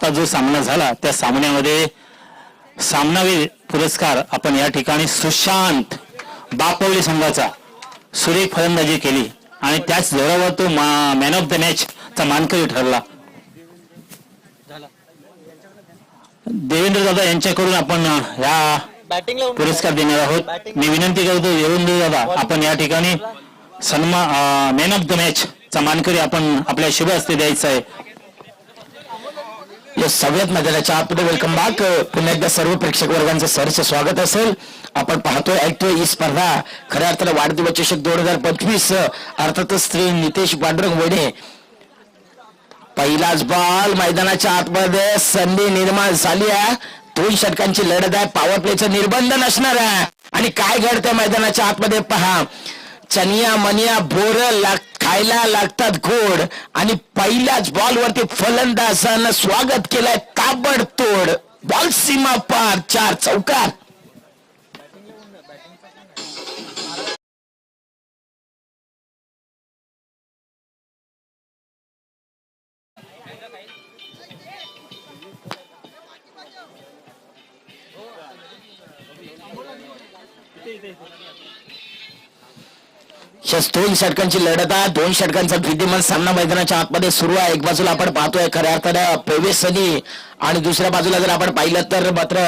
आता जो सामना झाला त्या सामन्यामध्ये सामनावीर पुरस्कार आपण या ठिकाणी सुशांत बापवली संघाचा सुरेख फलंदाजी केली आणि त्याच जोरावर तो मॅन ऑफ द मॅच चा मानकरी ठरला. देवेंद्र दादा यांच्याकडून आपण या पुरस्कार देणार आहोत. मी विनंती करतो देवेंद्र दादा आपण या ठिकाणी मॅन ऑफ द मॅच चा मानकरी आपण आपल्या शुभ हस्ते द्यायचा आहे. या सगळ्यात मैदानाच्या आतमध्ये वेलकम बॅक. पुन्हा एकदा सर्व प्रेक्षक वर्गांचं सरचं स्वागत असेल. आपण पाहतोय ऐकतोय ही स्पर्धा खऱ्या अर्थानं वाढदिवस चषक 2025 अर्थातच श्री नितेश पांडुरंग वडे. पहिलाच बॉल मैदानाच्या आतमध्ये संधी निर्माण झाली आहे. 2 षटकांची लढत आहे. पॉवर प्लेचं निर्बंध नसणार आहे आणि काय घडतंय मैदानाच्या आतमध्ये पहा. चनिया मनिया बोर खायला लागतात गोड आणि पहिल्याच बॉल वरती फलंदाजानं स्वागत केलंय ताबडतोड. बॉल सीमा पार 4 चौकार. दोन षटकांची लढत आहे. 2 षटकांचा विद्यमान सामना मैदानाच्या आतमध्ये सुरू आहे. एक बाजूला आपण पाहतोय खऱ्या अर्थानं प्रवेश सनी आणि दुसऱ्या बाजूला जर आपण पाहिलं तर मात्र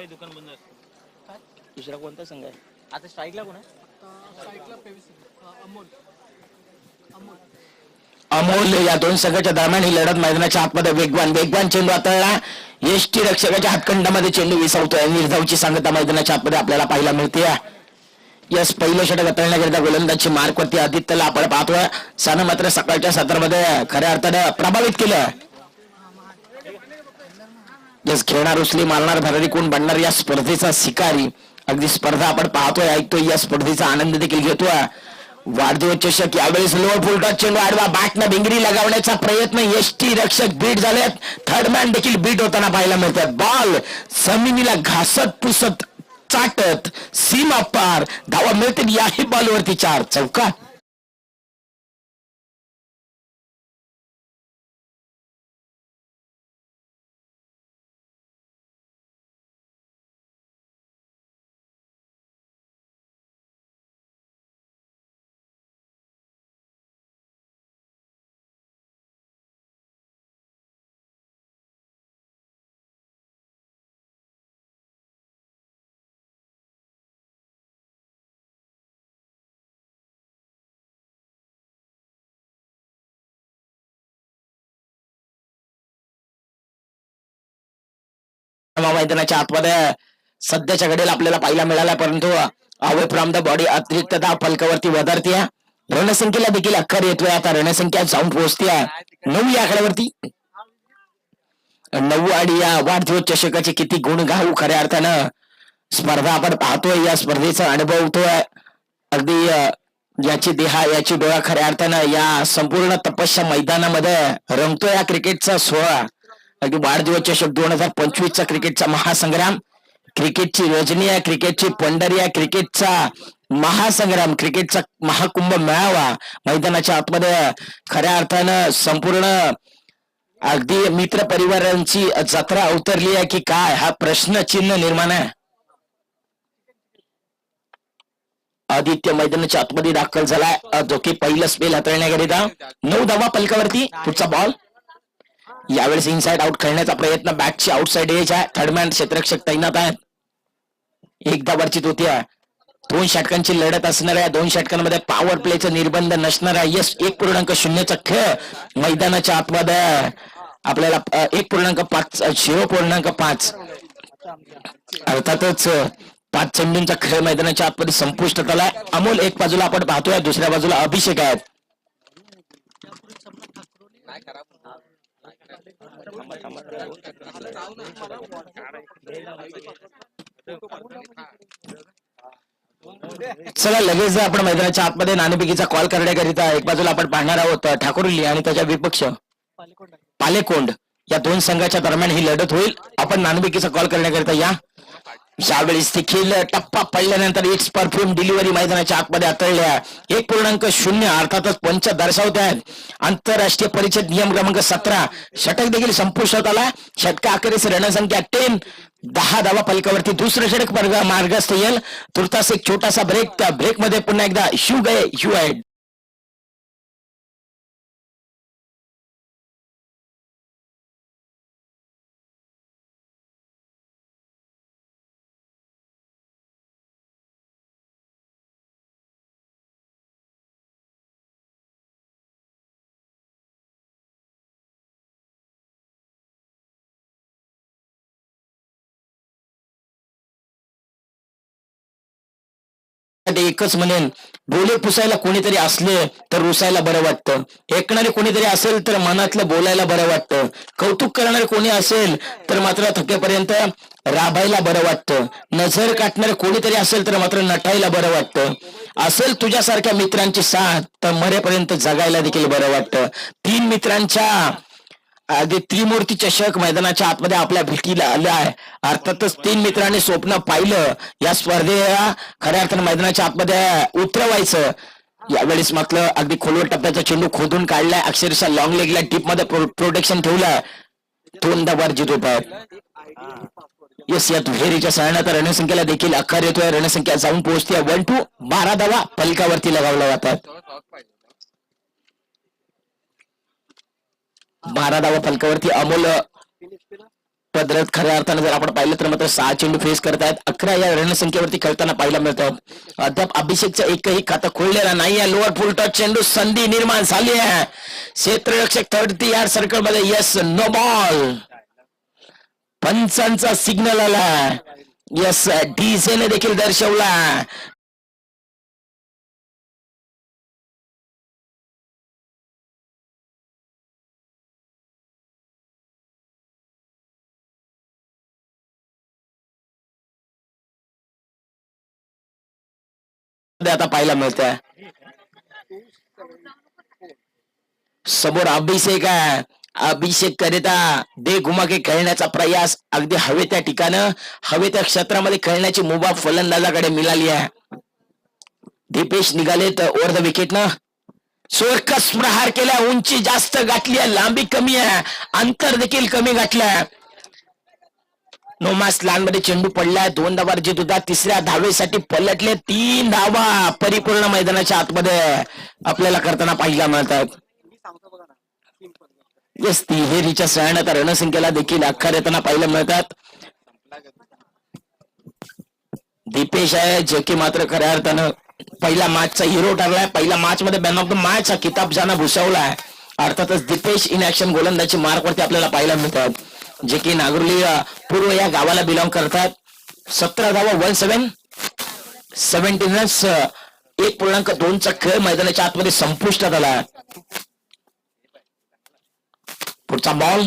दुकान बंद दुसरा कोणता संघ आहे आता स्ट्राईकला कोण आहे? अमोल. या 2 संघाच्या दरम्यान ही लढत मैदानाच्या आतमध्ये वेगवान चेंडू हाताळला. एसटी रक्षकाच्या हातखंडामध्ये चेंडू विसावतोय. निर्धावची सांगता मैदानाच्या आतमध्ये आपल्याला पाहायला मिळते. यस पहिलं षटक हाताळण्याकरिता गोलंदाजची मार्कवरती आदित्यला आपण पाहतोय. सानं मात्र सकाळच्या सत्रामध्ये खऱ्या अर्थानं प्रभावित केलं. यस खेळणार उचली मारणार भरारी कोण बनणार या स्पर्धेचा शिकारी. अगदी स्पर्धा आपण पाहतोय ऐकतोय. या स्पर्धेचा आनंद देखील घेतोय. वाढदिवस चषक यावेळेस लोअर फुलटॉस चेंडू आडवा बॅटनं भिंगरी लगावण्याचा प्रयत्न. एसटी रक्षक बीट झालेत. थर्ड मॅन देखील बीट होताना पाहायला मिळतात. बॉल जमिनीला घासत पुसत चाटत सीमा पार धावा मिळतील. याही बॉलवरती 4 चौकार. मैदानाच्या आतमध्ये सध्याच्या घडीला आपल्याला पाहायला मिळाला. परंतु अवे फ्रॉम द बॉडी अतिरिक्त धाव फलकावरती वधारते. रणसंख्येला देखील अक्कर येतोय. आता रणसंख्या जाऊन पोहोचते 9 या आकड्यावरती. 9 आणि या वाढदिवस चषकाचे किती गुण गाऊ खऱ्या अर्थानं स्पर्धा आपण पाहतोय. या स्पर्धेचा अनुभव होतोय. अगदी याची देहा याची डोळा खऱ्या अर्थानं या संपूर्ण तपस्या मैदानामध्ये रंगतोय. या क्रिकेटचा सोहळा अगदी वाढदिवस चषक 2025 चा क्रिकेटचा महासंग्राम. क्रिकेटची रजनी आहे. क्रिकेटची पंढरी आहे. क्रिकेटचा महासंग्राम. क्रिकेटचा महाकुंभ मेळावा मैदानाच्या आतमध्ये खऱ्या अर्थानं संपूर्ण अगदी मित्र परिवारांची जत्रा अवतरली आहे की काय हा प्रश्नचिन्ह निर्माण आहे. आदित्य मैदानाच्या आतमध्ये दाखल झालाय. जो की पहिलं स्पेल हाताळण्याकरिता 9 धावा पलकावरती. पुढचा बॉल यावेळेस इनसाइड आउट खेळण्याचा प्रयत्न. बॅटची आउटसाइड एज आहे. थर्डमॅन क्षेत्ररक्षक तैनात आहेत. एकदा वरची होती. 2 षटकांची लढत असणार आहे. 2 षटकांमध्ये पॉवर प्लेचं निर्बंध नसणार आहे. यस 1.0 खेळ मैदानाच्या आतमध्ये आपल्याला 1.5 0.5 अर्थातच 5 चेंडूंचा खेळ मैदानाच्या आतमध्ये संपुष्टात आलाय. अमोल एक बाजूला आपण पाहतोय. दुसऱ्या बाजूला अभिषेक आहेत. चला लगेच आपण मैदानाच्या आतमध्ये नाणेफेकीचा कॉल करण्याकरिता एक बाजूला आपण पाहणार आहोत ठाकुर्ली आणि त्याच्या विपक्ष पालेकोंड या 2 संघाच्या दरम्यान ही लढत होईल. आपण नाणेफेकीचा कॉल करण्याकरिता या यावेळेस देखील टप्पा पडल्यानंतर इट्स परफ्यूम डिलिव्हरी मैदानाच्या आतमध्ये आतळल्या 1.0 अर्थातच पंच दर्शवत आहेत आंतरराष्ट्रीय परिषद नियम क्रमांक 17 षटक देखील संपुष्टात आला षटका अखेरीस रणसंख्या 10 धावा फलकावरती दुसरं षटक मार्गस्थ येईल तुर्तास एक छोटासा ब्रेक त्या ब्रेक मध्ये पुन्हा एकदा शिव गए शिव आहे एकच म्हणेन बोले पुसायला कोणीतरी असले तर रुसायला बरं वाटतं ऐकणारे कोणीतरी असेल तर मनातलं बोलायला बरं वाटतं कौतुक करणारे कोणी असेल तर मात्र थकेपर्यंत राबायला बरं वाटतं नजर काटणारे कोणीतरी असेल तर मात्र नटायला बरं वाटतं असेल तुझ्यासारख्या मित्रांची साथ तर मरेपर्यंत जगायला देखील बरं वाटतं 3 मित्रांच्या अगदी त्रिमूर्ती चषक मैदानाच्या आतमध्ये आपल्या भेटीला आलं आहे अर्थातच 3 मित्रांनी स्वप्न पाहिलं या स्पर्धेला खऱ्या अर्थानं मैदानाच्या आतमध्ये उतरवायचं यावेळेस मात्र अगदी खोलवर टप्प्याचा चेंडू खोदून काढलाय अक्षरशः लॉंग लेगला टीप मध्ये प्रोटेक्शन ठेवलं 2दा वर जित होत आहेत येस या दुहेरीच्या सळण्यात रणसंख्येला देखील आकार येतोय रणसंख्या जाऊन पोहोचते 1-2 12 धावा फलकावरती लगावल्या जातात 12 धावा फलकावरती अमोल पदरत खऱ्या अर्थानं जर आपण पाहिलं तर मात्र 6 चेंडू फेस करतायत 11 या रणसंख्येवरती खेळताना पाहायला मिळतात अद्याप अभिषेकचं एकही खातं खोललेला नाही आहे लोअर फुल टच चेंडू संधी निर्माण झाली आहे क्षेत्ररक्षक 30 यार्ड सर्कल मध्ये यस नो बॉल पंचांचा सिग्नल आला यस डीजेने देखील दर्शवला आता पाहायला मिळत समोर अभिषेक आहे अभिषेक करिता दे घुमा के खेळण्याचा प्रयास अगदी हवे त्या ठिकाणं हवे त्या क्षेत्रामध्ये खेळण्याची मुभा फलंदाजाकडे मिळाली आहे दीपेश निघाले तर ओव्हर द विकेट न सोरकस प्रहार केला उंची जास्त गाठली आहे लांबी कमी आहे अंतर देखील कमी गाठलंय नोमास लान मध्ये चेंडू पडलाय 2 धावा जित होता 3ऱ्या धावेसाठी पलटले 3 धावा परिपूर्ण मैदानाच्या आतमध्ये आपल्याला करताना पाहायला मिळतात येस तिहेरीच्या सळण्यात रणसंख्येला देखील आकार येताना पाहायला मिळतात दीपेश आहे जे की मात्र खऱ्या अर्थानं पहिला मॅचचा हिरो ठरलाय पहिल्या मॅच मध्ये मॅन ऑफ द मॅच हा किताब ज्यानं भूषवलाय अर्थातच दीपेश इन ऍक्शन गोलंदाजी मार्कवरती आपल्याला पाहायला मिळतात जे की नागुर्ली पूर्व या गावाला बिलॉंग करतात 17 धावा 17 रन्स 1.2 चा खेळ मैदानाच्या आतमध्ये संपुष्टात आला पुढचा बॉल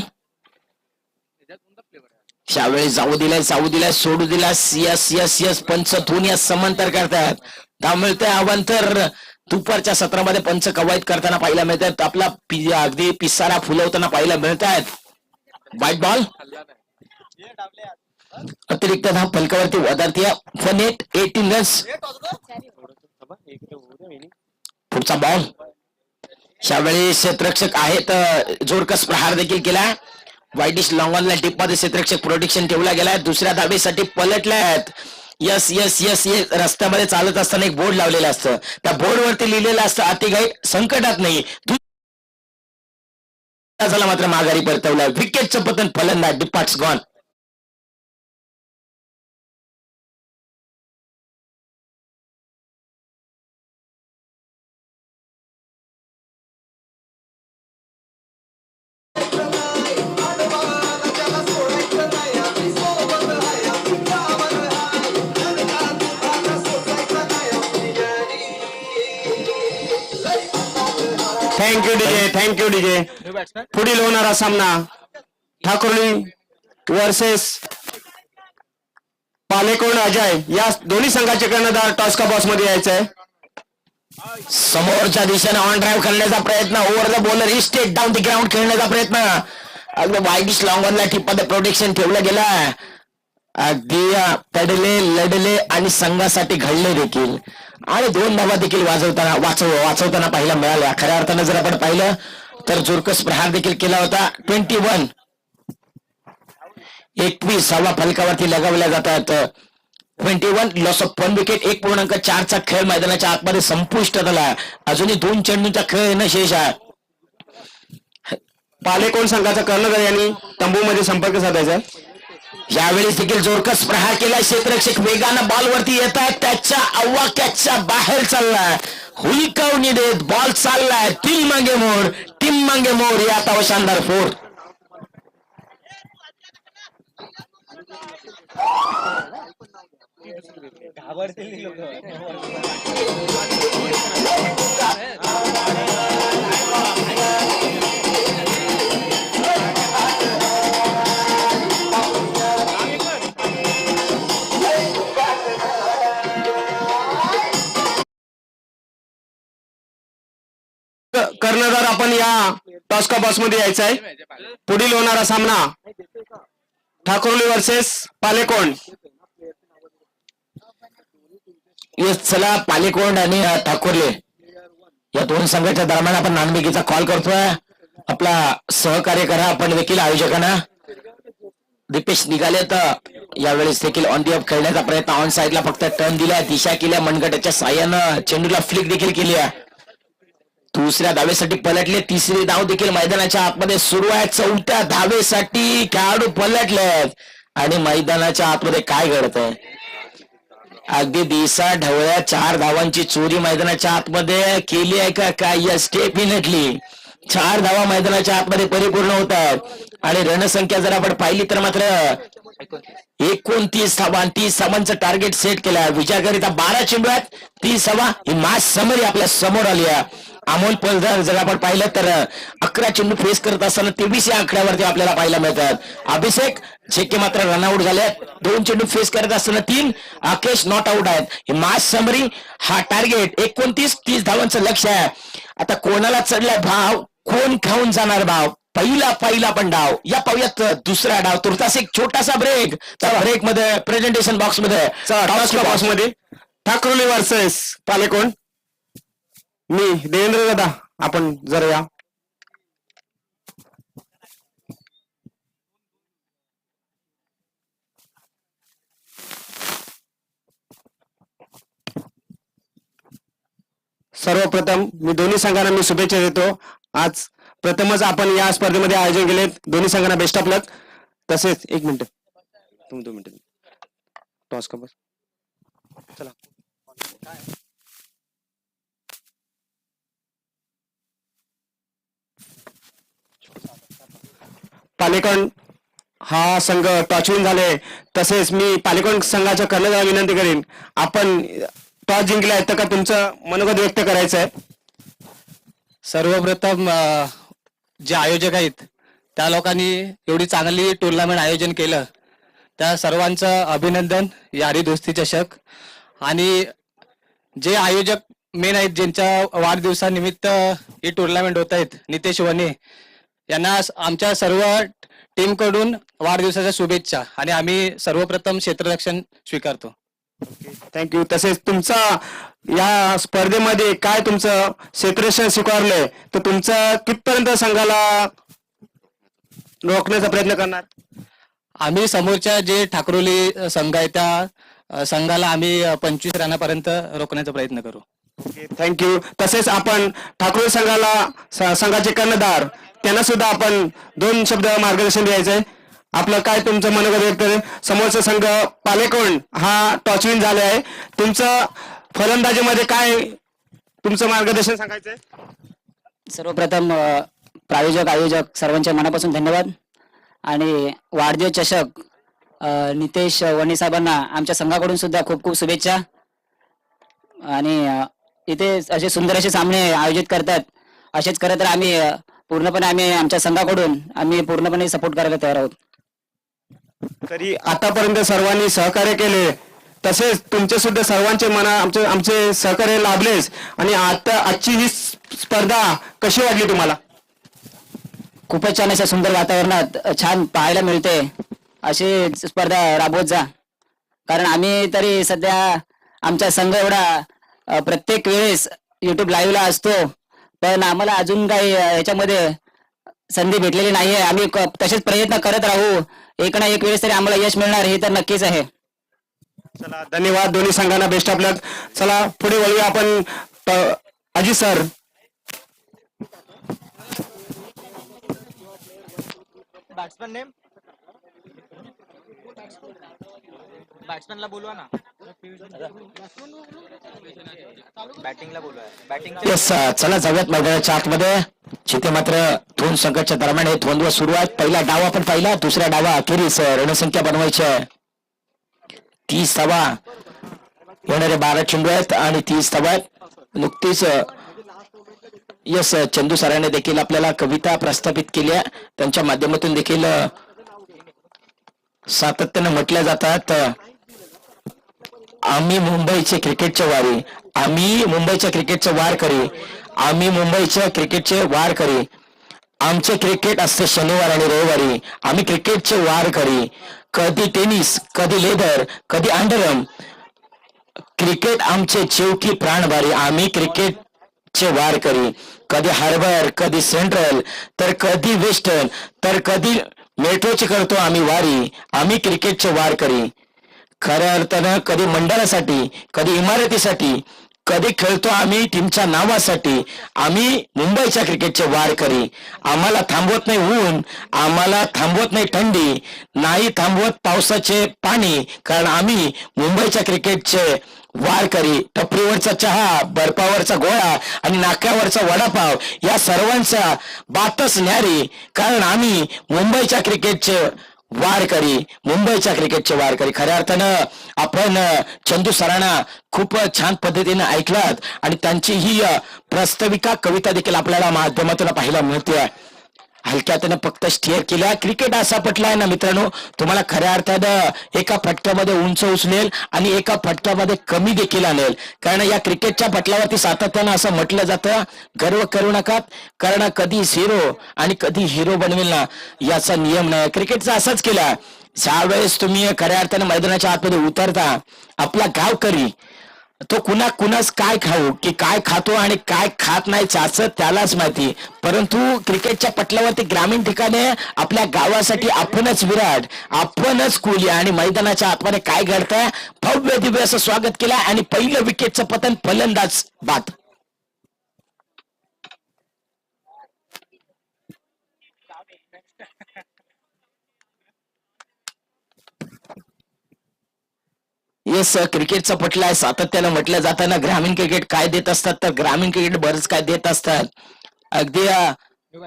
त्यावेळी जाऊ दिलाय सोडू दिला यस यस यस पंच दोन्ही समांतर करतात धाव मिळते अवांतर दुपारच्या सत्रामध्ये पंच कवायत करताना पाहायला मिळतात आपला अगदी पिसारा फुलवताना पाहायला मिळतात वाईट बॉल अतिरिक्त धाव फलकावरती वधारती 18 रन्स पुढचा बॉल यावेळी क्षेत्ररक्षक आहेत जोरकस प्रहार देखील केला वाईडिश लॉंगॉनला टिप मध्ये क्षेत्ररक्षक प्रोटेक्शन ठेवला गेलाय 2ऱ्या धावेसाठी पलटल्यात यस यस यस यस रस्त्यामध्ये चालत असताना एक बोर्ड लावलेलं असतं त्या बोर्डवरती लिहिलेलं असतं अतिघाईट संकटात नाही मात्र माघारी परतवला विकेटचं पतन फलंदाज डिपार्ट्स गॉन थँक्यू डीजे पुढील होणारा सामना ठाकुर्ली वर्सेस पालेकोण अजय या दोन्ही संघाचे कर्णधार टॉस का बॉक्स मध्ये यायचंय समोरच्या दिशेने ऑन ड्राईव्ह करण्याचा प्रयत्न over the bowler he state down the ground खेळण्याचा प्रयत्न अगदी वाईडिश लॉंगॉनला टिप मध्ये प्रोटेक्शन ठेवलं गेलं अगदी पडले लढले आणि संघासाठी घडले देखील आणि 2 धावा देखील वाचवताना पाहायला मिळाल्या. खऱ्या अर्थानं जर आपण पाहिलं तर जोरकस प्रहार देखील केला होता. 21 फलकावरती लगावल्या जातात. 21 लॉस ऑफ 1 विकेट. 1.4चा खेळ मैदानाच्या आतमध्ये संपुष्टात आला. अजूनही 2 चेंडूंचा खेळ येणं शेष आहे. पालेकोण संघाचा कर्णधार यांनी तंबूमध्ये संपर्क साधायचा. यावेळी देखील जोरकस प्रहार केला. क्षेत्ररक्षक वेगानं बॉलवरती येतात. त्याच्या आवाक्याच्या बाहेर चाललाय. हुलकावणी देत बॉल चाललाय. टीम मागे मोर यात शानदार 4. कर्णधार आपण या टॉस का बॉक्स मध्ये यायचं आहे. पुढील होणारा सामना ठाकुर्ली वर्सेस पालेकोण. चला पालेकोंड आणि ठाकुर्ले या 2 संघाच्या दरम्यान आपण नाणेफेकीचा कॉल करतोय. आपला सहकार्य करा आपण देखील आयोजकांना. दीपेश निघाले तर यावेळेस देखील ऑन दी ऑफ खेळण्याचा प्रयत्न. ऑन साईडला फक्त टर्न दिला. दिशा केल्या मनगटाच्या साह्यानं. चेंडूला फ्लिक देखील केली आहे. दुसऱ्या धावेसाठी पलटले. 3री धाव देखील मैदानाच्या आतमध्ये सुरू आहे. 4थ्या धावेसाठी खेळाडू पलटलेत आणि मैदानाच्या आतमध्ये काय घडतंय. अगदी दिसा ढवळ्या 4 धावांची चोरी मैदानाच्या आतमध्ये केली आहे का काय. यस डेफिनेटली 4 धावा मैदानाच्या आतमध्ये परिपूर्ण होत आहेत. आणि रणसंख्या जर आपण पाहिली तर मात्र 29 धावा. 30 धावांचं टार्गेट सेट केलं आहे. विजयाकरिता 12 चेंडू आहेत. 30 धावा ही मॅच समरी आपल्या समोर आली आहे. अमोल पलदार जर आपण पाहिलं तर 11 चेंडू फेस करत असताना 23 या आकड्यावरती आपल्याला पाहायला मिळतात. अभिषेक झेके मात्र रनआउट झाले. 2 चेंडू फेस करत असताना 3. आकेश नॉट आउट आहेत. ही मॅच समरी. हा टार्गेट 29-30 धावांचं लक्ष आहे. आता कोणाला चढलाय भाव. कोण खाऊन जाणार भाव. पहिला पण डाव. या पाहूयात दुसरा डाव. तुर्तास एक छोटासा ब्रेक. त्या ब्रेक मध्ये प्रेझेंटेशन बॉक्स मध्ये बॉक्स मध्ये ठाकुर्ली वर्सेस पालेकोण. मी देवेंद्र दादा आपण जर या. सर्वप्रथम मी दोन्ही संघांना मी शुभेच्छा देतो. आज प्रथमच आपण या स्पर्धेमध्ये आयोजन केले. दोन्ही संघांना बेस्ट ऑफ लक. तसेच 1 मिनिट 2 मिनिट टॉस का बस चला. पालेकोण हा संघ टॉचविन झाले. तसेच मी पालेकोण संघाच्या कर्णधाराला विनंती करेन आपण टॉस जिंकलाय तर का तुमचं मनोगत व्यक्त करायचं आहे. सर्वप्रथम जे आयोजक आहेत त्या लोकांनी एवढी चांगली टुर्नामेंट आयोजन केलं त्या सर्वांचं अभिनंदन. यारी दोस्ती चषक आणि जे आयोजक मेन आहेत ज्यांच्या वाढदिवसानिमित्त ही टुर्नामेंट होत आहेत नितेश वने यांना आमच्या सर्व टीम कडून वाढदिवसाच्या शुभेच्छा. आणि आम्ही सर्वप्रथम क्षेत्ररक्षण स्वीकारतो. थँक्यू. तसेच तुमचा या स्पर्धेमध्ये काय तुमचं क्षेत्ररक्षण स्वीकारलंय तर तुमचं कितपर्यंत संघाला रोखण्याचा प्रयत्न करणार. आम्ही समोरच्या जे ठाकुर्ली संघ आहे त्या संघाला आम्ही 25 रनापर्यंत रोखण्याचा प्रयत्न करू. थँक्यू. तसेच आपण ठाकुर्ली संघाचे कर्णधार त्यांना सुद्धा आपण 2 शब्द मार्गदर्शन द्यायचंय. आपलं काय तुमचं मनोगत व्यक्त आहे. समोरचा संघ पालेकोण हा टॉचविन झाले आहे. तुमचं फलंदाजीमध्ये काय तुमचं मार्गदर्शन सांगायचंय. सर्वप्रथम प्रायोजक आयोजक सर्वांच्या मनापासून धन्यवाद. आणि वाढदिवस चषक नितेश वने साहेबांना आमच्या संघाकडून सुद्धा खूप खूप शुभेच्छा. आणि इथे असे सुंदर असे सामने आयोजित करतात. असेच करत तर आम्ही आमच्या संघाकडून आम्ही पूर्णपणे सपोर्ट करायला तयार आहोत. तरी आतापर्यंत सर्वांनी सहकार्य केले. तसेच तुमचे सुद्धा सर्वांचे आमचे सहकार्य लाभलेच. आणि आता आजची ही स्पर्धा कशी वाटली तुम्हाला. खूपच छान अशा सुंदर वातावरणात छान पाहायला मिळते. अशी स्पर्धा राबवत जा. कारण आम्ही तरी सध्या आमचा संघ एवढा प्रत्येक वेळेस युट्यूब लाईव्हला असतो, पण आम्हाला अजून काही याच्यामध्ये संधी भेटलेली नाहीये. आम्ही तसेच प्रयत्न करत राहू, एक ना एक वेळेस तरी आम्हाला यश मिळणार हे तर नक्कीच आहे. चला धन्यवाद दोन्ही संघांना, बेस्ट ऑफ लक. चला पुढे वळूया आपण. अजित सर. बॅट्समॅन नेम, बॅट्समॅनला बोलवा ना, बॅटिंगला बोलवा. बॅटिंग येस, चला जाऊयात मैदानाच्या आतमध्ये, जिथे मात्र दोन संघाच्या दरम्यान हे द्वंद्व सुरू आहेत. पहिला डाव आपण पाहिला, दुसऱ्या डावा अखेरीस रणसंख्या बनवायची आहे. 30 धावा येणारे 12 चेंडू आहेत आणि 30 धावा आहेत. नुकतीच यस चंदू सरांनी देखील आपल्याला कविता प्रस्थापित केली आहे, त्यांच्या माध्यमातून देखील सातत्यानं म्हटल्या जातात, आम्ही मुंबईचे क्रिकेटचे वारी, आम्ही मुंबईच्या क्रिकेटचे वार करी, आम्ही मुंबईच्या क्रिकेटचे वार करी. आमचे क्रिकेट असते शनिवार आणि रविवारी, आम्ही क्रिकेटचे वार करी. कधी टेनिस, कधी लेदर, कधी अंडरम, क्रिकेट आमचे चेवकी प्राणभारी, आम्ही क्रिकेटचे वार करी. कधी हार्बर, कधी सेंट्रल, तर कधी वेस्टर्न, तर कधी मेट्रोची करतो आम्ही वारी, आम्ही क्रिकेटचे वार करी. खऱ्या अर्थानं कधी मंडळासाठी, कधी इमारतीसाठी, कधी खेळतो आम्ही टीमच्या नावासाठी, आम्ही मुंबईच्या क्रिकेटचे वार करी. आम्हाला थांबवत नाही ऊन, आम्हाला थांबवत नाही थंडी, नाही थांबवत पावसाचे पाणी, कारण आम्ही मुंबईच्या क्रिकेटचे वार करी. टपरीवरचा चहा, बर्फावरचा गोळा आणि नाक्यावरचा वडापाव या सर्वांचा बातच न्यारी, कारण आम्ही मुंबईच्या क्रिकेटचे वार करी, मुंबईच्या क्रिकेटचे वार करी. खऱ्या अर्थानं आपण चंदू सरांना खूप छान पद्धतीने ऐकलात आणि त्यांची ही प्रस्ताविका कविता देखील आपल्याला माध्यमातून पाहायला मिळते. हलक्यातनं फक्त स्टेअर केल्या. क्रिकेट असा पटला आहे ना मित्रांनो, तुम्हाला खऱ्या अर्थानं एका फटक्यामध्ये उंच उचलेल आणि एका फटक्यामध्ये कमी देखील आणेल. कारण या क्रिकेटच्या पटलावरती सातत्यानं असं म्हटलं जातं, गर्व करू नका, कारण कधी झिरो आणि कधी हिरो बनवेल ना याचा नियम नाही. क्रिकेटचा असाच केला, ज्यावेळेस तुम्ही खऱ्या अर्थानं मैदानाच्या आतमध्ये उतरता, आपला गावकरी तो कुणास काय खाऊ की काय खातो आणि काय खात नाही त्याचं त्यालाच माहिती. परंतु क्रिकेटच्या पटलावरती ग्रामीण ठिकाणी आपल्या गावासाठी आपणच विराट, आपणच कोहली आणि मैदानाच्या आतमध्ये काय घडतंय, भव्य दिव्य असं स्वागत केलं आणि पहिलं विकेटचं पतन फलंदाज बाद. येस, क्रिकेटचा पटला आहे. सातत्यानं म्हटलं जाताना ग्रामीण क्रिकेट काय देत असतात, तर ग्रामीण क्रिकेट बरंच काय देत असतात. अगदी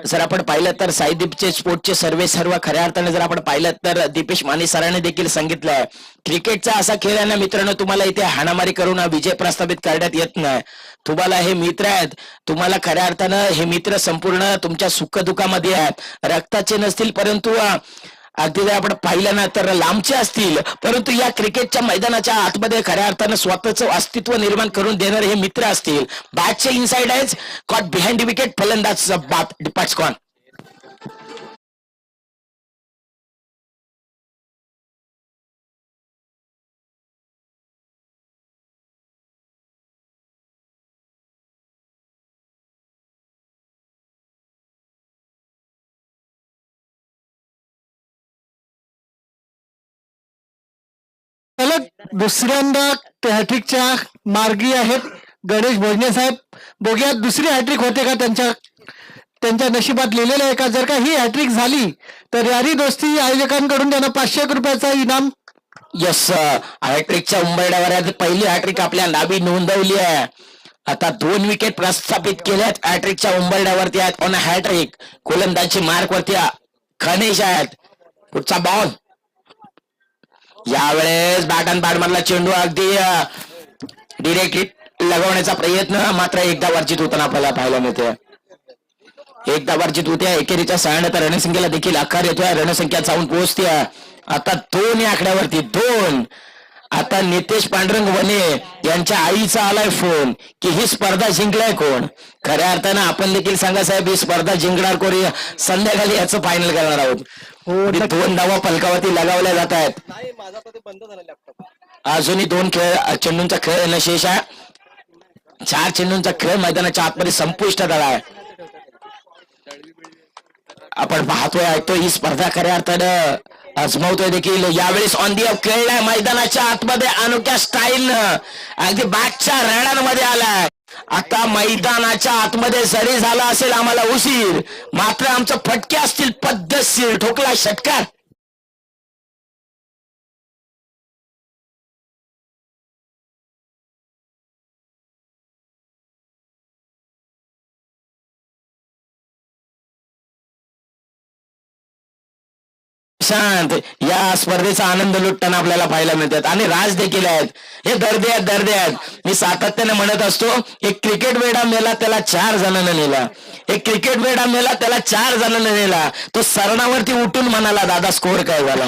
जर आपण पाहिलं तर साईदीपचे स्पोर्टचे सर्व खऱ्या अर्थाने जर आपण पाहिलं तर दीपेश माने सरांनी देखील सांगितलंय, क्रिकेटचा असा खेळ आहे ना मित्रांनो, तुम्हाला इथे हाणामारी करून विजय प्रस्थापित करण्यात येत नाही. तुम्हाला हे मित्र आहेत, तुम्हाला खऱ्या अर्थानं हे मित्र संपूर्ण तुमच्या सुखदुःखामध्ये आहेत. रक्ताचे नसतील परंतु अगदी जर आपण पाहिलं ना तर लांबचे असतील, परंतु या क्रिकेटच्या मैदानाच्या आतमध्ये खऱ्या अर्थानं स्वतःचं अस्तित्व निर्माण करून देणारे हे मित्र असतील. बॅटचे इनसाइड आहेच, कॉट बिहाइंड विकेट, फलंदाज बाद, डिपार्ट्स गॉन. सलग दुसऱ्यांदा हॅट्रिकच्या मार्गी आहेत गणेश भोजने साहेब. बघूया दुसरी हॅट्रिक होते का त्यांच्या नशिबात लिहिलेलं आहे का. जर का ही हॅट्रिक झाली तर यारी दोस्ती आयोजकांकडून त्यांना 500 रुपयाचा इनाम. यस, हॅट्रिकच्या उंबरड्यावर पहिली हॅट्रिक आपल्या नावी नोंदवली आहे. आता 2 विकेट प्रस्थापित केल्यात हॅट्रिकच्या उंबरड्यावरती आहेत. ऑन हॅट्रिक गोलंदाजी मार्क वरती खनेश आहेत. पुढचा बॉल, यावेळेस बॅट अँड बॅट मधला चेंडू अगदी डिरेक्ट लगवण्याचा प्रयत्न, मात्र एकदा वर्जित होताना आपल्याला पाहायला मिळते. एकदा वर्जित होत्या एकेरीच्या सहाय्याने तर रणसंख्येला देखील आकार येतोय. रणसंख्या जाऊन पोहोचते आता 2 या आकड्यावरती 2. आता नितेश पांडुरंग वने यांच्या आईचा आलाय फोन की ही स्पर्धा जिंकलाय कोण. खऱ्या अर्थानं आपण देखील सांगा साहेब, ही स्पर्धा जिंकणार कोण संध्याकाळी याचं फायनल करणार आहोत. हो, दोन धावा फलकावरती लगावल्या जात आहेत. अजूनही दोन खेळ चेंडूंचा खेळ येणं शेष आहे. 4 चेंडूंचा खेळ मैदानाच्या आतमध्ये संपुष्टात आला आहे. आपण पाहतोय ऐकतोय ही स्पर्धा खऱ्या अर्थानं अजमावतोय देखील. यावेळेस ऑन दी ऑफ खेळलाय मैदानाच्या आतमध्ये अनोख्या स्टाईलनं अगदी बॅटच्या रडांमध्ये आलाय. आता मैदानाच्या आतमध्ये जरी झाला असेल आम्हाला उशीर, मात्र आमचं फटके असतील पद्धतशीर. ठोकला षटकार. शांत या स्पर्धेचा आनंद लुटताना आपल्याला पाहायला मिळतात आणि राज देखील आहेत. हे दर्दे आहेत, दर्दे आहेत. मी सातत्याने म्हणत असतो, एक क्रिकेट वेडा मेला त्याला 4 जणांना नेला. एक क्रिकेट वेडा मेला त्याला 4 जणांना नेला. तो सरणावरती उठून म्हणाला, दादा स्कोर काय झाला.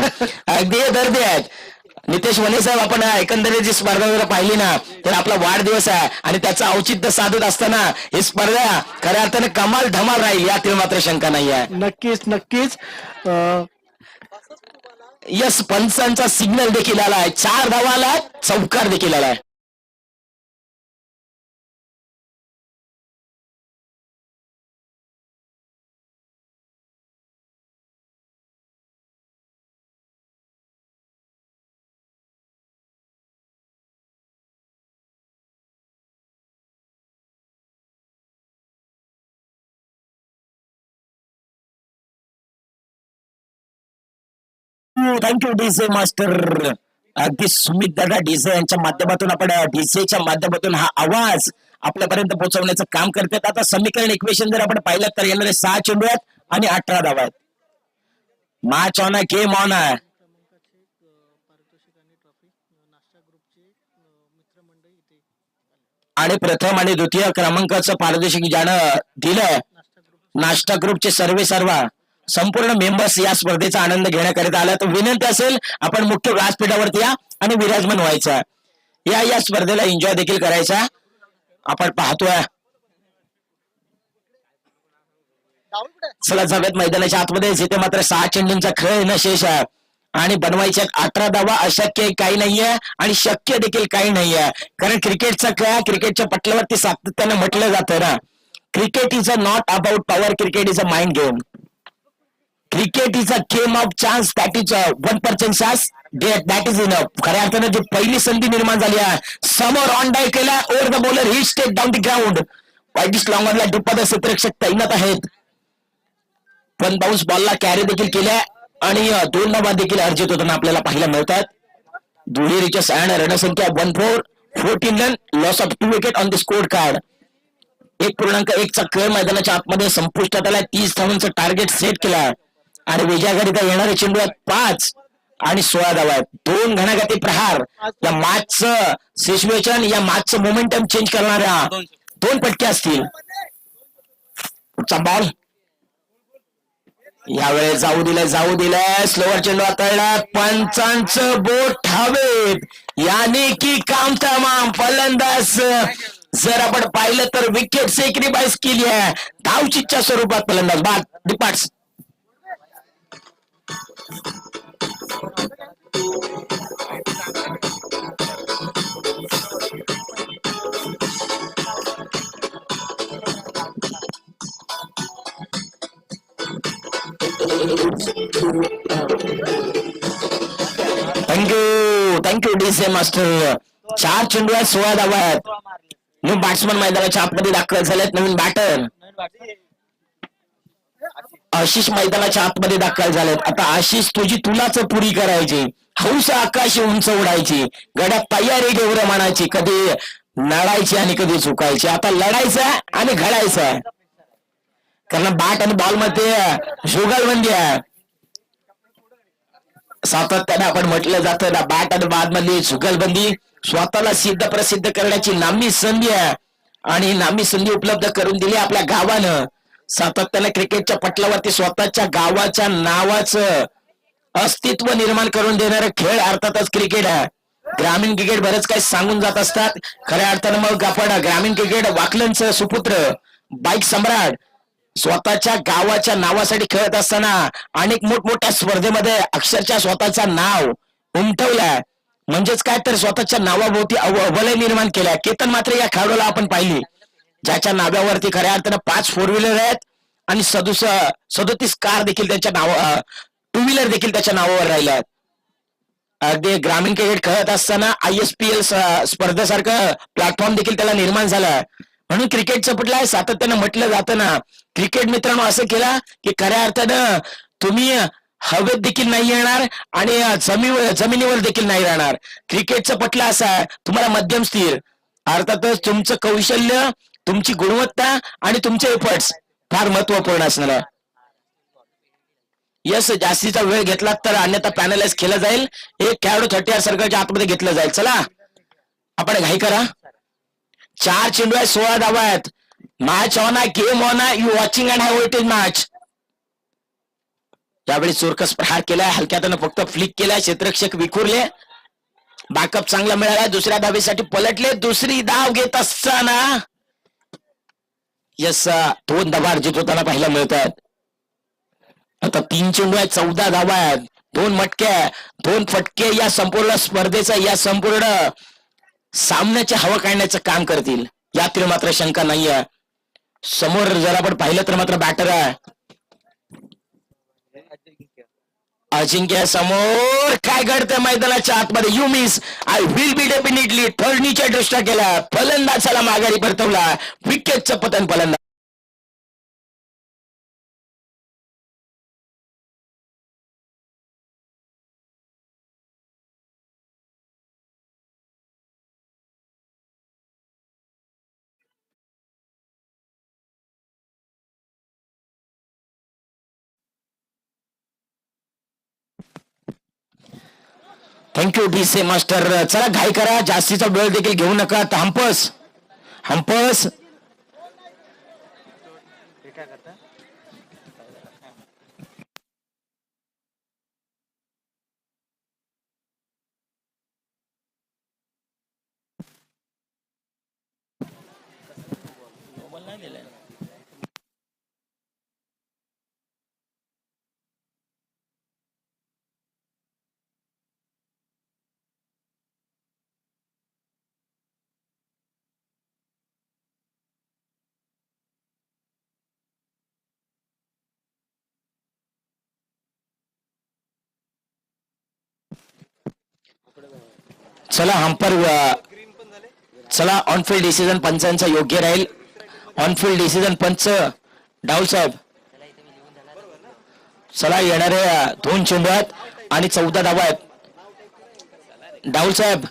अगदी हे दर्दे आहेत. नितेश वने साहेब, आपण एकंदरीत जी स्पर्धा जर पाहिली ना तर आपला वाढदिवस आहे आणि त्याचं औचित्य साधत असताना ही स्पर्धा खऱ्या अर्थाने कमाल धमाल राहील यातील मात्र शंका नाही आहे. नक्कीच यस, पंचांचा सिग्नल देखील आलाय. 4 धावा आला, चौकार देखील आलाय. Thank you DJ master. अगदी सुमित दादा डीजे यांच्या माध्यमातून आपण डीजेच्या माध्यमातून हा आवाज आपल्यापर्यंत पोहोचवण्याचं काम करतात. आता समीकरण इक्वेशन जर आपण पाहिलं तर येणारे 6 चेंडू आहेत आणि 18 धावा आहेत. मॅच ऑन आहे, गेम ऑन आहे. आणि प्रथम आणि द्वितीय क्रमांकाचं पारितोषिक ज्यानं दिलंय नाश्ता ग्रुपचे सर्व संपूर्ण मेंबर्स या स्पर्धेचा आनंद घेण्याकरिता आला. तर विनंती असेल आपण मुख्य व्यासपीठावरती या आणि विराजमान व्हायचा. या स्पर्धेला एन्जॉय देखील करायचा. आपण पाहतोय चला जाऊयात मैदानाच्या आतमध्ये, जिथे मात्र 6 चेंडूंचा खेळ येणं शेष आहे आणि बनवायच्या 18 धावा अशक्य काही नाहीये आणि शक्य देखील काही नाहीये. कारण क्रिकेटचा खेळ, क्रिकेटच्या पटलावरती सातत्याने म्हटलं जातं ना, cricket is a not about power, cricket is a mind game. Cricket is a game of chance, that is 1% chance, that is enough. खऱ्या अर्थानं जी पहिली संधी निर्माण झाली आहे, समोर ऑन डाय केला, over the bowler he step down the ground. वाईटिश लॉंगरला डिप्पा क्षेत्ररक्षक तैनात आहेत, पण बाउन्स बॉलला कॅरी देखील केल्या आणि 2 धावा देखील अर्जित होताना आपल्याला पाहायला मिळतात. दुहेरीच्या 6 रणसंख्या 1-4, 14 run, loss of 2 wicket on the score card. 1.1 चा खेळ मैदानाच्या आतमध्ये संपुष्टात आला. 30 धावांचं टार्गेट सेट केला आणि विजयाकरिता येणारे चेंडू आहेत 5 आणि 16 धावा आहेत. 2 घणाघाती प्रहार या मॅचचं सिच्युएशन, या मॅचचं मोमेंटम चेंज करणाऱ्या 2 फटके असतील. पुढचा बॉल यावेळेस जाऊ दिलाय. स्लोवर चेंडू हाताळला, पंचांचं बोट हवेत, याने की काम तमाम. फलंदाज जर आपण पाहिलं तर विकेट सेक्रिफाईस केली आहे, धावचीच्या स्वरूपात फलंदाज बाद डिपार्ट्स. Thank you DJ master. 4 चेंडू आहेत, 16 धावा आहेत. न्यू बॅट्समन मैदानाच्या आतमध्ये दाखल झालेत. नवीन बॅटर आशिष मैदानाच्या आतमध्ये दाखल झालेत. आता आशिष तुलाच पुरी करायची, हौस आकाशी उंच उडायची, गड्यात तयारी डेवरं म्हणायची, कधी लढायची आणि कधी झुकायची. आता लढायचं आणि घडायचं, कारण बॅट आणि बॉल मध्ये जुगलबंदी आहे. सातत्याने आपण म्हटलं जातं ना, बॅट आणि बॉल मधली जुगलबंदी स्वतःला सिद्ध प्रसिद्ध करण्याची नामी संधी आहे आणि नामी संधी उपलब्ध करून दिली आपल्या गावानं. सातत्याने क्रिकेटच्या पटलावरती स्वतःच्या गावाच्या नावाचं अस्तित्व निर्माण करून देणारा खेळ अर्थातच क्रिकेट आहे. ग्रामीण क्रिकेट बरेच काही सांगून जात असतात. खऱ्या अर्थानं मग आपण ग्रामीण क्रिकेट वाकलनचं सुपुत्र, बाईक सम्राट स्वतःच्या गावाच्या नावासाठी खेळत असताना अनेक मोठमोठ्या स्पर्धेमध्ये अक्षरशः स्वतःचं नाव उमटवलंय. म्हणजेच काय तर स्वतःच्या नावाभोवती अवलय निर्माण केल्या. केतन मात्र या खेळाडूला आपण पाहिली, ज्याच्या नावावरती खऱ्या अर्थानं 5 4 व्हीलर आहेत आणि 37 कार देखील त्यांच्या नाव 2 व्हीलर देखील त्याच्या नावावर राहिल्या. अगदी ग्रामीण क्रिकेट खेळत असताना ISPL स्पर्धेसारखं प्लॅटफॉर्म देखील त्याला निर्माण झाला. म्हणून क्रिकेटचं पटलं सातत्यानं म्हटलं जातं ना, क्रिकेट मित्रांनो असं केला की खऱ्या अर्थानं तुम्ही हवेत देखील नाही येणार आणि जमिनीवर देखील नाही राहणार. क्रिकेटचं पटलं असं आहे, तुम्हाला मध्यम स्थिर, अर्थातच तुमचं कौशल्य, तुमची गुणवत्ता आणि तुमचे एफर्ट्स फार महत्वपूर्ण असणार आहे. यस, जास्तीचा वेळ घेतला तर अन्यथा पॅनलाइज केलं जाईल. एक खेळाडू 30 सर्कलच्या आतमध्ये घेतलं जाईल. चला आपण घाई करा. 4 चेंडू आहेत, 16 धावा आहेत. मॅच ऑन आहे, गेम ऑन आहे. You watching and high voltage match. यावेळी चोरकस प्रहार केलाय, हलक्यातनं फक्त फ्लिक केलाय, क्षेत्ररक्षक विखुरले. बॅकअप चांगला मिळाला, दुसऱ्या धावेसाठी पलटले. दुसरी धाव घेत असताना यस 2 धावा अर्जित होताना पाहायला मिळतात. आता 3 चेंडू आहेत, 14 धावा आहेत. 2 मटके, 2 फटके या संपूर्ण स्पर्धेचा, या संपूर्ण सामन्याची हवा काढण्याचं काम करतील, यातील मात्र शंका नाहीये. समोर जर आपण पाहिलं तर मात्र बॅटर आहे अजिंक्य. समोर काय घडतं मैदानाच्या आतमध्ये? You miss, I will be definitely. ठरणीच्या दृष्ट्या केला, फलंदाजाला माघारी परतवला, विकेटचं पतन फलंदाज. Thank you DC master. चला घाई करा, जास्तीचा वेळ देखील घेऊ नका. हंपस हंपस चला हंपर. चला ऑनफिल्ड डिसिजन पंचांचा योग्य राहील. ऑनफिल्ड डिसिजन पंच डाऊल साहेब. चला येणारे 2 चेंडू आहेत आणि 14 धावा आहेत. डाऊल साहेब.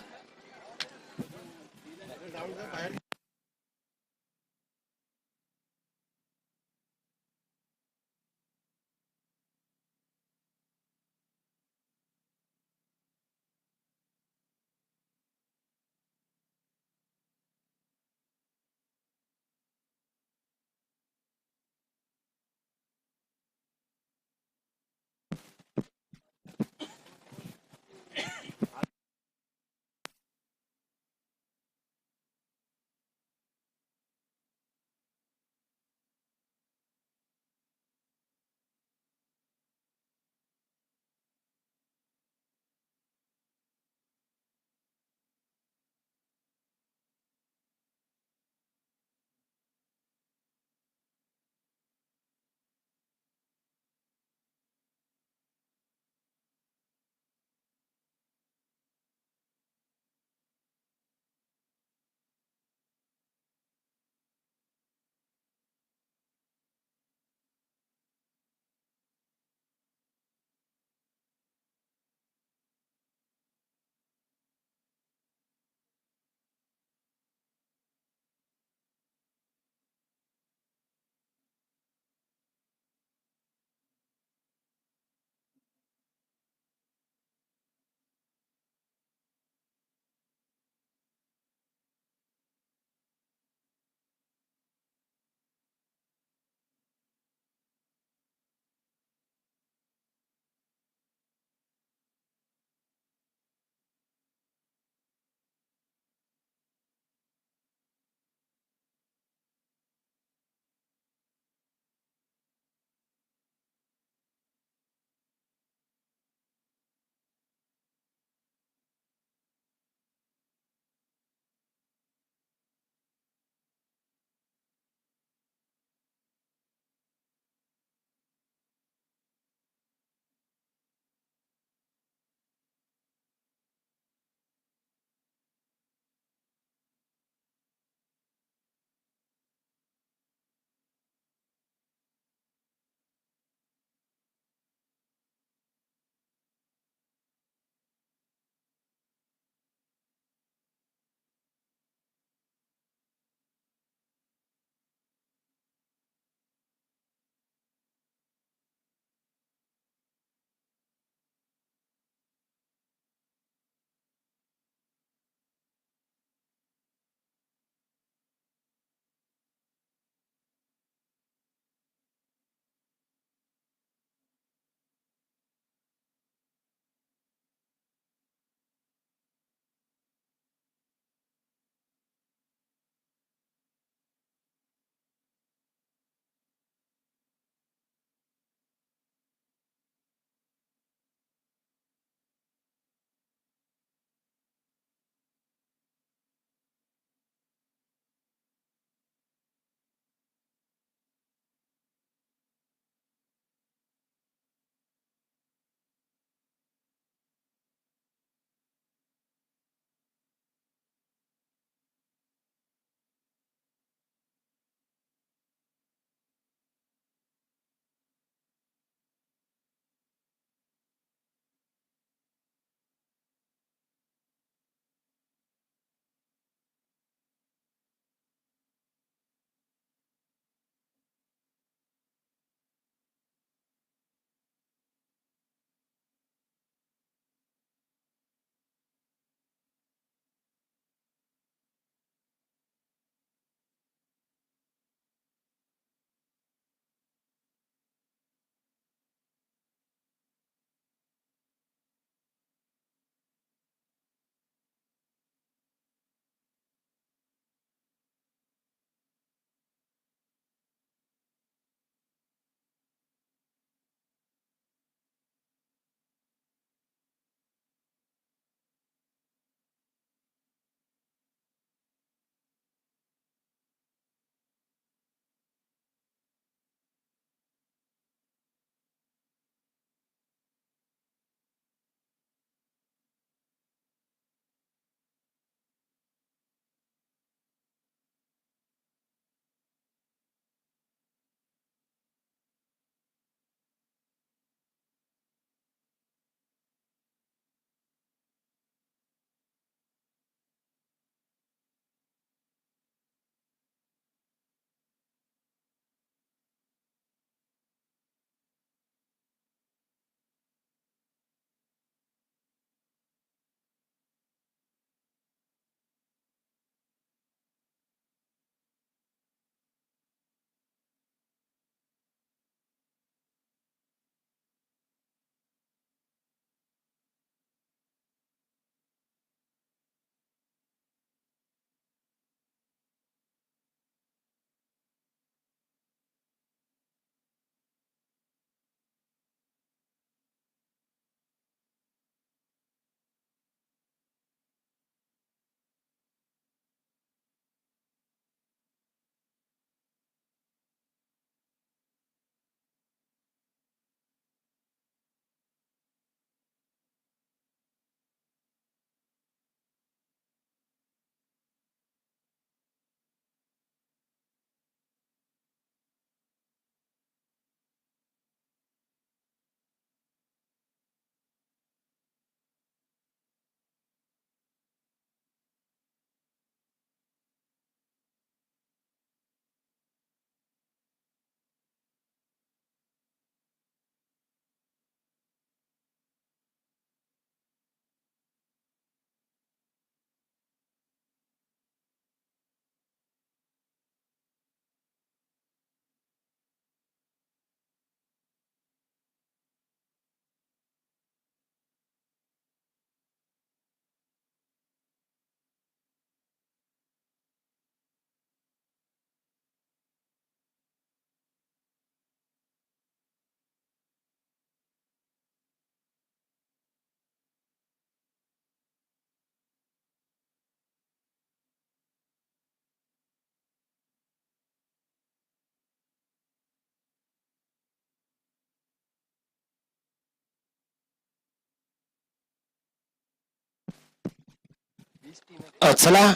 चला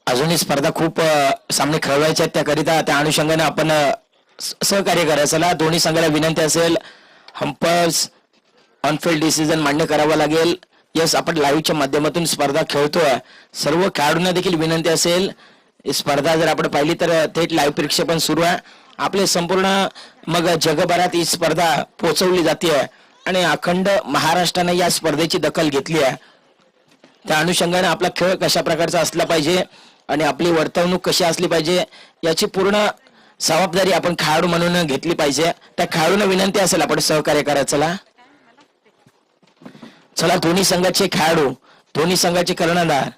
अजूनही स्पर्धा खूप सामने खेळवायचे आहेत, त्याकरिता त्या अनुषंगाने आपण सहकार्य करा. चला दोन्ही संघाला विनंती असेल, हम्पर्स ऑनफिल्ड डिसिजन मान्य करावा लागेल. यस, आपण लाईव्हच्या माध्यमातून स्पर्धा खेळतोय. सर्व खेळाडूंना देखील विनंती असेल, ही स्पर्धा जर आपण पाहिली तर थेट लाईव्ह प्रक्षेपण सुरू आहे. आपले संपूर्ण मग जगभरात ही स्पर्धा पोहोचवली जाते आणि अखंड महाराष्ट्राने या स्पर्धेची दखल घेतली आहे. त्या अनुषंगाने आपला खेळ कशा प्रकारचा असला पाहिजे आणि आपली वर्तवणूक कशी असली पाहिजे याची पूर्ण जबाबदारी आपण खेळाडू म्हणून घेतली पाहिजे. त्या खेळाडूंना विनंती असेल आपण सहकार्य करा. चला दोन्ही संघाचे खेळाडू, दोन्ही संघाचे कर्णधार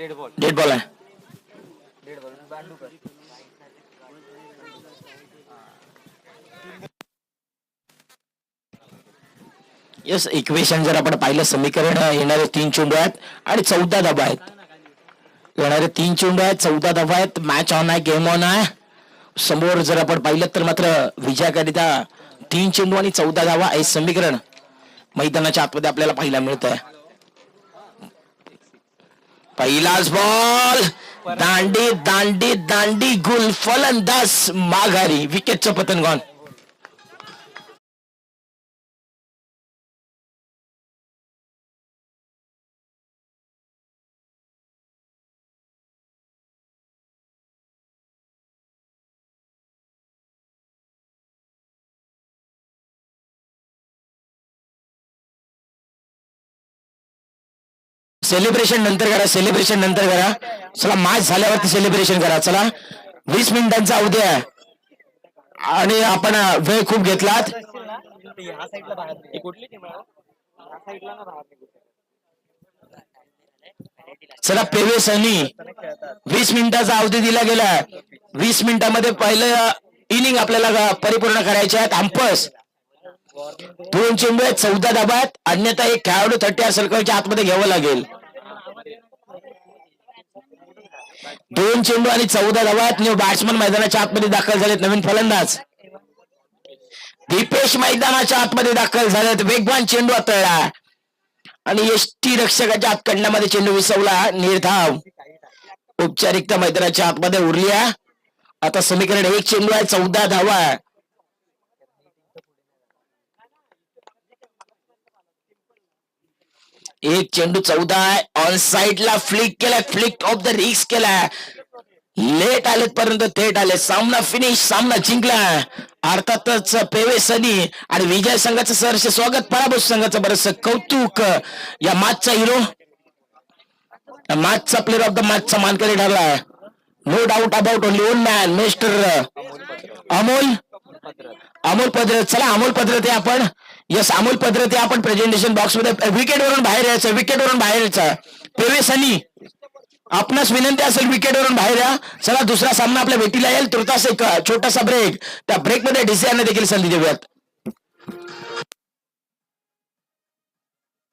डेड बॉल डेड बॉल आहे. डेड बॉल बांडूकर यस, इक्वेशन जर आपण पाहिलं, समीकरण येणारे 3 चेंडू आहेत आणि 14 धावा आहेत. येणारे 3 चेंडू आहेत, 14 धावा आहेत. मॅच ऑन आहे, गेम ऑन आहे. समोर जर आपण पाहिलं तर मात्र विजयाकरिता 3 चेंडू आणि 14 धावा हे समीकरण मैदानाच्या आतमध्ये आपल्याला पाहायला मिळत आहे. पहिलाच बॉल, दांडी दांडी दांडी, गुल, फलंदाज माघारी, विकेटचं पतन गॉन. सेलिब्रेशन नंतर करा, सेलिब्रेशन नंतर करा. चला, मॅच झाल्यावरती सेलिब्रेशन करा. चला, 20 मिनिटांचा अवधी आहे आणि आपण वेळ खूप घेतलात. ह्या साईडला बाहेर निघू. कुठली टीम आहे ह्या साईडला ना बाहेर निघू चला, पेवे सनी 20 मिनिटाचा अवधी दिला गेला. 20 मिनिटांमध्ये पहिलं इनिंग आपल्याला परिपूर्ण करायचे आहेत. अंपस 2 चेंडू आहेत, 14 धाबा आहेत. अन्यथा एक खेळाडू 30 सर्कलच्या आतमध्ये घ्यावं लागेल. 2 चेंडू आणि 14 धाबा आहेत. न्यू बॅट्समन मैदानाच्या आतमध्ये दाखल झालेत. नवीन फलंदाज दीपेश मैदानाच्या आतमध्ये दाखल झालेत. वेगवान चेंडू हाताळला आणि यष्टी रक्षकाच्या हातखंडामध्ये चेंडू विसवला. निर्धाव औपचारिकता मैदानाच्या आतमध्ये उरली आहे. आता समीकरण 1 चेंडू आहे, 14 धावा. एक चेंडू 14 आहे. ऑन साइडला फ्लिक केलाय, फ्लिक ऑफ द रिक्स केलाय. लेट आलेत परंतु थेट आले. सामना फिनिश, सामना जिंकला. अर्थातच पेवे सनी आणि विजय संघाचं सहर्ष स्वागत. पराभूत संघाचं बरंच कौतुक. या मॅचचा हिरो, मॅचचा प्लेअर ऑफ द मॅचचा मानकरी ठरला. No doubt about only one man, mister Amol Padrat. चला, अमोल पद्रत आपण, यस, अमोल पद्रत आपण प्रेझेंटेशन बॉक्स मध्ये विकेटवरून बाहेर यायचं, विकेटवरून बाहेर यायचं. पेवे सनी, आपणास विनंती असेल विकेटवरून बाहेर या. चला, दुसरा सामना आपल्या भेटीला येईल. तुर्तास एक छोटासा ब्रेक, त्या ब्रेकमध्ये DCI ने देखील संधी देऊयात.